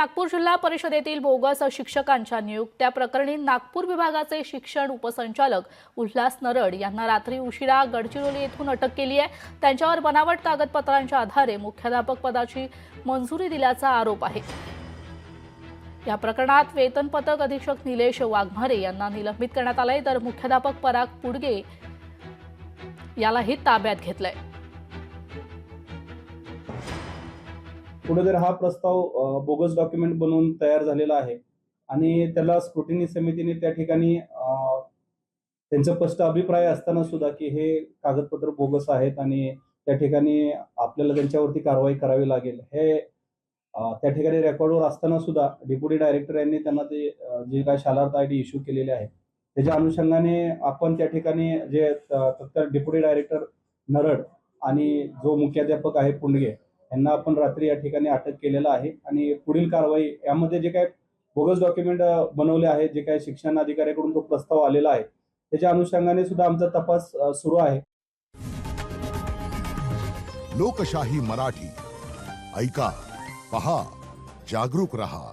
नागपूर जिल्हा परिषदेतील बोगस शिक्षकांच्या नियुक्त्या प्रकरणी नागपूर विभागाचे शिक्षण उपसंचालक उल्हास नरड यांना रात्री उशिरा गडचिरोली येथून अटक केली आहे। त्यांच्यावर बनावट कागदपत्रांच्या आधारे मुख्याध्यापक पदाची मंजुरी दिल्याचा आरोप आहे। या प्रकरणात वेतन पथक अधीक्षक निलेश वाघमारे यांना निलंबित करण्यात आले, तर मुख्याध्यापक पराग पुडगे यालाही ताब्यात घेतलंय। पुढे जर हा प्रस्ताव बोगस डॉक्युमेंट बनवून तयार झालेला आहे आणि त्याला स्क्रुटिनी समितीने त्या ठिकाणी त्यांचा स्पष्ट अभिप्राय असताना सुद्धा की हे कागदपत्र बोगस आहेत आणि त्या ठिकाणी आपल्याला त्यांच्यावरती कारवाई करावी लागेल, हे त्या ठिकाणी रेकॉर्डवर असताना सुद्धा डेप्युटी डायरेक्टर यांनी त्यांना ते जे काय शालार्थ आयडी इश्यू केलेले आहे त्याच्या अनुषंगाने आपण त्या ठिकाणी जे तत्काळ डेप्युटी डायरेक्टर नरड आणि जो मुख्याध्यापक आहे पुंडगे यांना आपण रात्री या ठिकाणी अटक केलेला आहे आणि पुढील कारवाई यामध्ये जे काय बोगस डॉक्युमेंट बनवले आहेत, जे काय शिक्षण अधिकाऱ्याकडून तो प्रस्ताव आलेला आहे त्याच्या अनुषंगाने सुद्धा आमचा तपास सुरू आहे। लोकशाही मराठी ऐका, पहा, जागरूक रहा।